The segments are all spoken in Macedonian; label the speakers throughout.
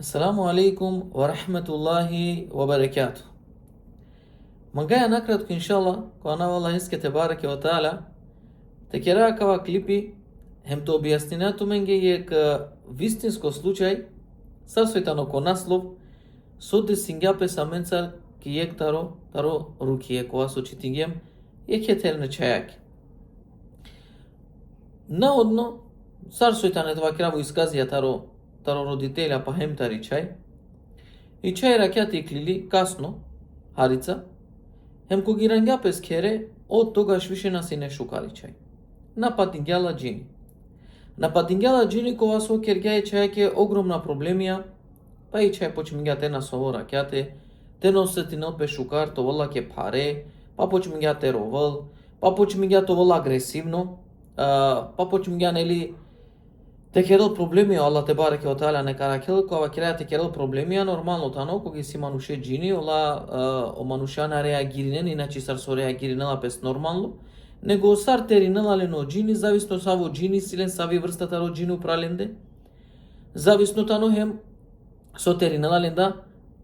Speaker 1: Assalamu alaikum wa rahmatullahi wa barakatuh. Magaja nakratko inšallah, ko ana Allah iskete barake wa ta'ala, te kjera kava klipi, hem to objasninatu menge je ka vistinsko slučaj, savsvetano ko naslov, sode singjape sa mencar ki jek taro rukije, kova su čitingjem, jek je terne čajak. Naodno, sarsuetane това краво изказија таро родителја па хемтари чај. И чај ракјати клили касно, харица, хем ко ги рангјапес кере, од тогаш више наси не шукали чај. На патингјала джини. На патингјала джини кога со кергјај чајке огромна проблемија, па и чај почмингјате на сово ракјате, те носети нотпе шукар, то вола ке паре, па почмингјате ровол, па почмингјате вола агресивно, па почмингја нели те керел проблеми, Allah te bareke ve taala ne karakel ko vakira te kerel problemi, нормално тано кога си мануше джини, ола о манушана реагиринен, иначе сар со реагиринела пес нормално, него сар теринела лено джини, зависно саво джини силен сави врстата ро джини упраленде, зависно тано хем со теринела ленда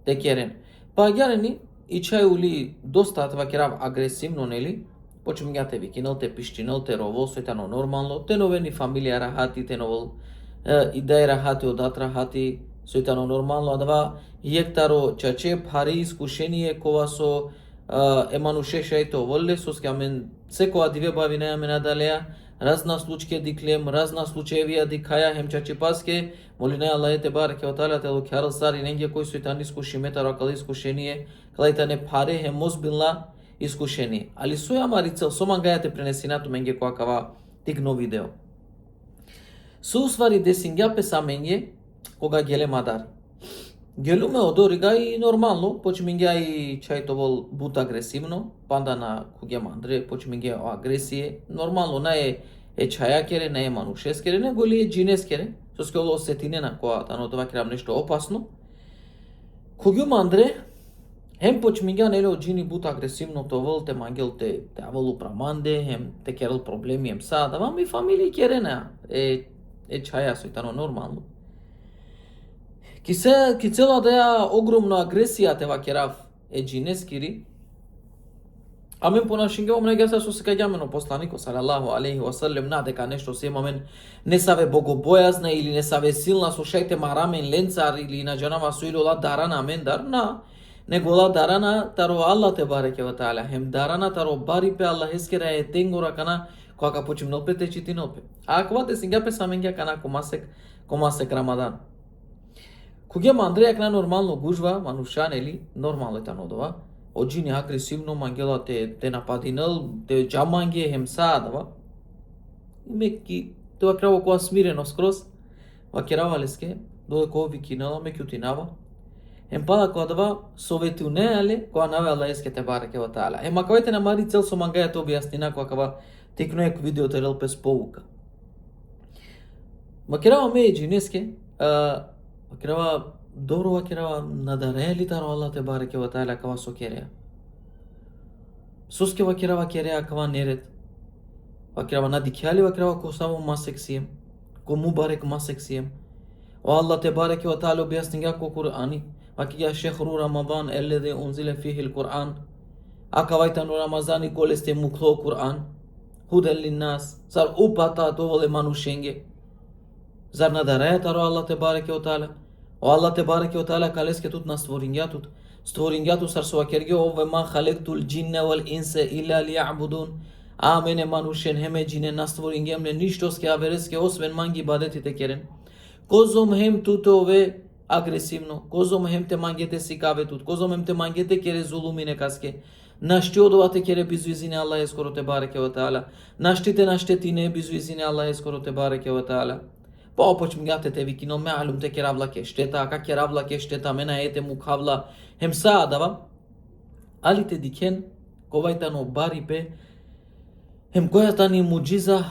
Speaker 1: те керен. Па гјарени и чај ули доста vakira агресивно нели, почмингјате викинел, те пиштинел, те ровол, светано нормално, те новени фамилија рахати, те новол идеј рахати, одат рахати, светано нормално, а дава јектаро чаче, пари, искушение, кова со емануше шајто волле, со скамен, секоја диве бави неаме надалеја, разна случке диклем, разна случаевија дикаја, хем чаче паске, моли не Аллах те бареке ve taala te lo kjaral sari негде кој светан искушиметаро, акал искушение, калајта не паре, хем мозбилна, искушение. Али со јамарицел, со мангајате пренесинато менге која кава тигно видео. Со усвари десингјапе са менге, кога геле мадар. Гелуме одорига и нормално, почмингја и чајто вол бут агресивно, панда на куге мандре, почмингја о агресие, нормално не е чајакере, не е манушескере, него ли е джинескере, со скело осетине на која тано това крам нешто опасно. Куге мандре, хем почмингја неле од джини бут агресивно то вол, те мангел те авол упраманде, хем те керел проблеми, хем сада, вам и фамилии керена е чаја со тано нормално. Ки цела да ја огромна агресија те вакерав е джинескири, а мен понашингевам нега со секаѓамено посланико салалаху алейхи ва салем на дека нешто се мамен не саве богобојазна или не саве силна со шајте марамен ленцар или на джанава со илола дарана мендар на него ла дарана таро Аллах те бареке ve taala hem darana таро барипе Аллах ескера е тенгора кана кога почимнал пете читинопе. А аквате сингапе саменгја кана комасек Рамадан. Куге мандрејак на нормално гужва, манушан или нормално танодова, оджини агресивно мангела те нападинел, те джаманге хем садава. Меки тоа краво која смирено скроз, вакерава леске, додека викинала ме кјутинава. Хем пада која дава совету неале, која наве Аллах ескете бареке ve taala. Ема кавајте на мари цел со мангајата објаснина која кава текноек видео терел пес поука. Вакерава ме джинеске, вакерава добро вакерава надарели таро Аллах те бареке ve taala кава со кереа. Соске вакерава кереа кава неред. Вакерава надикјали вакерава ко само масексием, ко мубарек масексием. О Аллах те бареке ve taala објаснија ко Кур'ани. Вакија шехру Рамадан еллезе унзиле фихи l-Qur'an. Акавајтану Рамазани колесте мукло Qur'an. Худен линнас. Зар упата доволе манушенге. Зар надараја таро Аллах те бареке ve taala. О Аллах те бареке ve taala калеске тут на створињатут сар со вакерге ове ма халектул джинне вал инсе илля лијабудун. Амене манушен хеме джине на створињемне ништо ске авереске освен манги бадетите керен. Козом хем туте ове агресивно, козом хем те мангете сикаветут, козом хем те мангете кере зулумине каске. Нашти одовате кере безуизине Аллах ескоро те бареке ve taala. Наштите наштетине безуизине Аллах ескоро те бареке ve taala. Па почмингате те викино маалум те керавла ке штета, ака керавла ке штета, мена ете мукавла, хем саадава. Али те дикен, ковајтано барипе, хем којатани муџиза,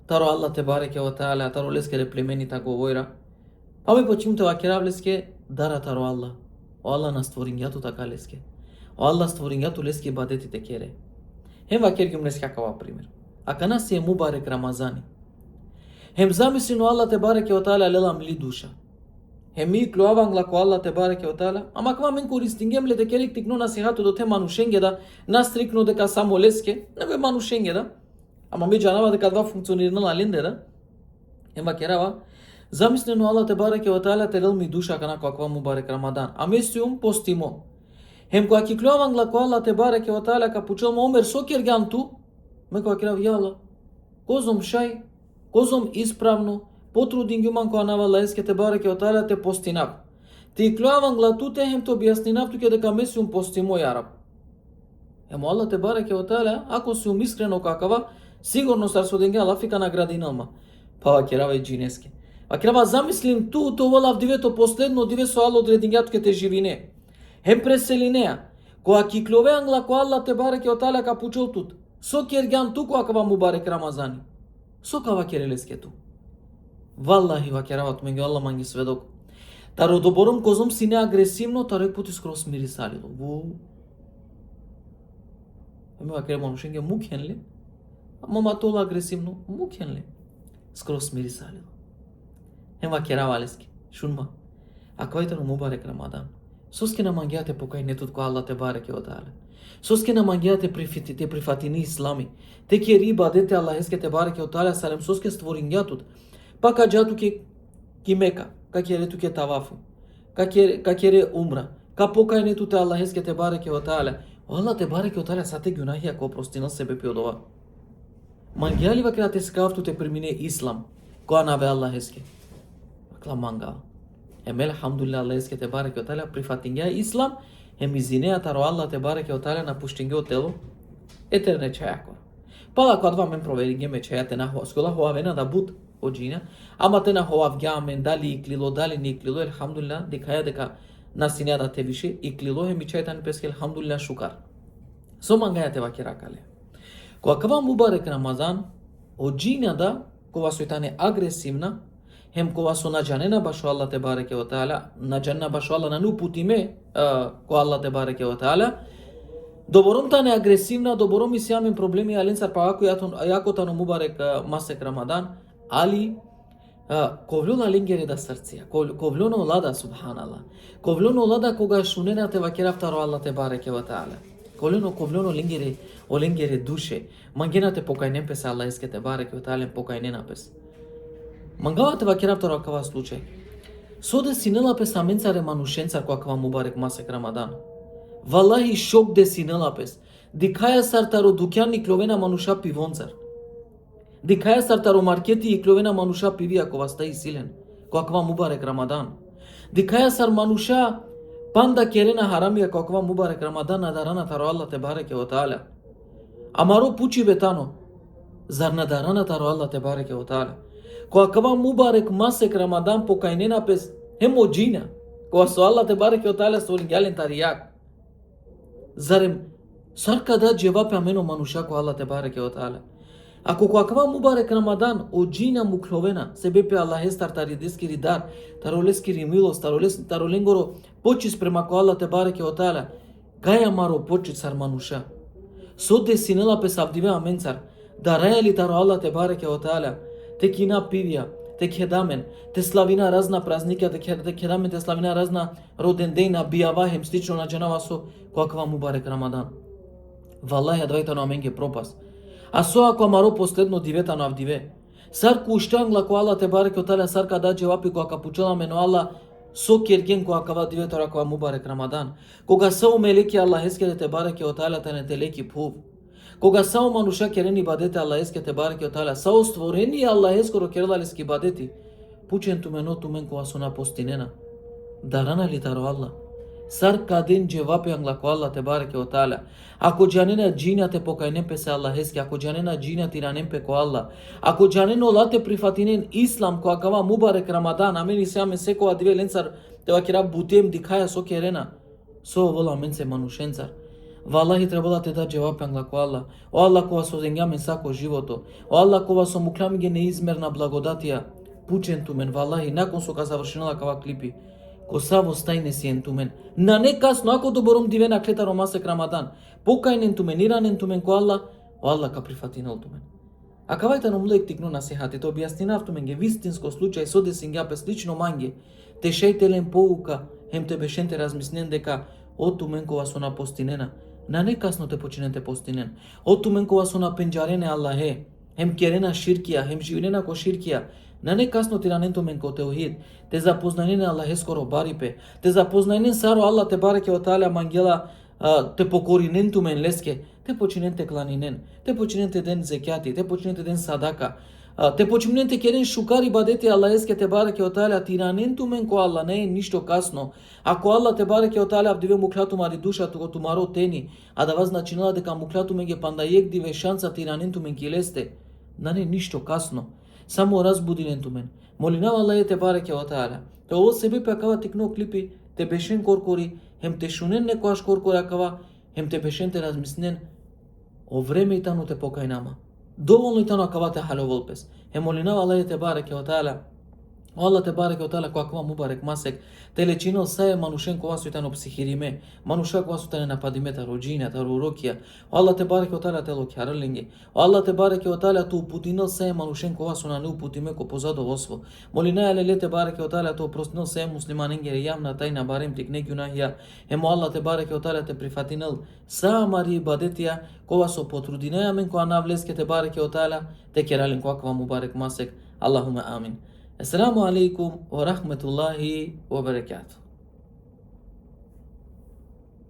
Speaker 1: таро Аллах те бареке ve taala, таро лескере племенита говора. Па ме почимте вакерав леске дара таро Аллах. О Аллах на створињато така леске. О Аллах створињато леске бадетите кере. Хем вакер гјум леске какава пример. Ака нас е мубарек Рамазани. Хем замислено Аллах те бареке ve taala лелам ли душа. Hemi kloavang ko Allah te bareke o taala, ama kva men koristingem le de kerek tikno nasihatu do te manushenge da, nastrikno de ka samoleske, nego manushenge da. Ama mi janava de kadva funkcionira na linde da. Ема керава, замислено Allah te bareke o taala te mi душа kana каква му барек Рамадан. Аместиум постимо. Хем која ки клюаван ла ко Allah te bareke o taala ka пучел мо омер сокер ганту, ме која керав јала. Козом шај, козом исправно, потрудин гуман која навала еске те бареке о таала те постинав. Ти клюаван ла туте хем то објаснинав туке дека месиум постимо јараб. Емо Allah te bareke o taala, ако си искрено какава, сигурно сарсоденге Allah фика наградиналма. Па керава и джинеске. А керава замислим ту волав дивето последно диве со Алло одредингјат ке те живине. Хем преселинеа. Која ки клове англа ко Allah те бареке о таала ка пучел тут. Со кергјан ту која кава му барек Рамазани. Со кава керелеске ту. Валлахи ва керават меѓу Аллах манги сведок. Таро добором козом си не агресивно, таро пути скрос мирисалило. Ами ва керема нушенге мукенле. Мама тола агресивно, мукенле. Скрос мирисалило. Ема керава лески. Шунма. Ако ајтано мубарек Рамадан. Соске на мангијате покај нетут ко Allah те бареке о таала. Соске на мангијате те прифатини ислами. Те ке риба дете Allah еске те бареке о таала салем соске створингјатут. Па каджату ки мека, ка керету ке тавафу. Ка кере умра. Ка покај нетут Allah еске те бареке о таала. Allah те бареке о таала сате гюнахија ко простина себе пи од ова. Мангијали ва крате скафту те премине ислам. Која наве Allah еске. Акла мангава. Емел хамдулилlah Allah еске те бареке о таала прифатингја ислам, емизинеа таро Allah те бареке о таала напуштингјо о тело. Етерне чајако. Пала кога два мен проверингје ме чајате на скола хоавена да бут оджина, ама те на хоавѓамен дали иклило, дали не иклило, елхамдулилlah, дикаја дека насинеа да те више иклило, еми чајтан песке елхамдулилlah шукар. Со мангајате ва керакале. Кога кава мубарек Рамазан, оджина да, кога сојтане агресивна, хем кога со наџанена башо Allah те бареке о таала, наџанена башо Allah на нупутиме, ко Allah те бареке о таала, добором тане агресивна, добором и сјамен проблеми, аленсар па ако јако тано мубарек масек Рамадан, али ковлона ленгере да срција, ковлона олада субханалlah, ковлона олада кога шунена те вакерафтаро Allah те бареке о таала. Ковлено ленгере душе, мангенате покај немпес Allah еске те бареке о таала покај ненапес. Мангавате вакерафтаро акава случај. Соде синелапес аменцаре манушенцар која кава мубарек масек Рамадан. Валлахи шок де синелапес. Дикаја сартаро дукјани кловена мануша пивонцар. Дикаја сартаро маркети и кловена мануша пиви ако вас таи силен. Која кава мубарек Рамадан. Дикаја сар мануша панда керена харамија која кава мубарек Рамадан надарана таро Allah те бареке о таала. Амаро пучи бетано. Зар надарана таро Allah те бареке о таала. Која кава мубарек масек Рамадан покај ненапес хемоджина. Која со Allah те бареке о таала створингјален таријак. Зарем сарка да джевапе амено мануша која Allah те бареке о таала. Ако која кава мубарек Рамадан оджина мукловена себепе Allah естар таридески ридар, таролески римилос, тароленгоро почис према која Allah те бареке о таала, гаја маро почит сар мануша. Соде синела пес авдиве аменцар, да рајали таро Allah те бареке о таала, те кина пивија, те кедамен, те славина разна празникја, те кедамен, те славина разна роден ден на бијава, слично на джанава со која кава мубарек Рамадан. Валлахи адвајта на аменге пропас. А со ако амаро последно дивета на авдиве. Сарку уштангла која Allah те бареке о таала сарка да джевапи која капучела мено Allah со керген која кава дивета која мубарек Рамадан. Кога сао мелеки Allah еске те бареке о таала те не те леки пув. Кога сао мануша керени бадете Allah еске те бареке о таала, сао створени Allah ескоро керелалески бадети. Пучен тумено тумен која сона постинена. Дарана ли таро Allah? Сар каден джевапи англа која Allah те бареке о таала. Ако джанена джина те покај немпе се Allah еске, ако джанена джина ти на немпе која Allah, ако джанено лате прифатинен ислам која кава мубарек Рамадан, амени се амен секоја диве ленцар те вакира бутем дикаја со керена. Со вола мен се манушенцар. Валлахи требала те да джевапи англа која Allah. О Allah кога со дењамен сако живото. О Allah кога со мукламиге неизмерна благодатија. Пучен тумен, валлахи, након со ка завршенала кава клипи. Ко саво стајне си ентумен. На не касно, ако добором дивена клетаро масек Рамадан. Покајнен тумен, иранен тумен ко Allah, о Allah ка прифатинал тумен. А кавајта но млек тикну насихати, то објаснинав тумен ге вистинско случај со десингјапес лично манге. те шејтелен поука, хем те бешенте размислен дека оту мен кога со на постинена, на не касно те починете постинен. Оту мен кога со на пенџарене Аллахе, хем керена ширкија, хем живенена ко ширкија, на не касно тираненто мен ко теухид, те запознајнен Аллахе скоро барипе, те запознајнен саро Аллах те бареке во таля мангела, те покориненту мен леске, те починенте кланинен, те починенте ден зекјати, те починенте ден садака, те починенте керен шукари бадети Аллахеске те бареке во таля тираненту мен ко Аллах не е ништо касно. Ако Аллах те бареке во таля абдиве муклату мари душата го тумаро тени, а да вас начинала дека муклату мен ге пандајек диве шанса тираненту мен ки лесте, на не ништо касно. Само разбудиненту мен. Молинава Аллах те бареке во таля. Те ово себе пекава тикно клипи, те бешен коркори, хем те шунен некојаш коркори акава, хем те бешен те размислен, о време и тану те покајнама. Доволно и тану акава те халоволпес. Хем молинава Аллах те бареке во таля. Allah te bareke o taala kakva mubarek masek te lečino sae manushen kova su tano psihiриме manusha kova su tane napadime ta rođina ta urokija Allah te bareke o taala te lokjarlinge Allah te bareke o taala tu uputino sae manushen kova su na ne uputime ko pozadovostvo molina ale te bareke o taala to oprostino sae muslimanenge javna tajna barem tikne gunahija emo Allah te bareke o taala te prifatinel sa mari ibadetia kova su potrudinaja men ko anavleske te bareke o taala te keralin kakva mubarek masek Allahumma amin. Assalamu alaikum wa rahmatullahi wa barakatuh.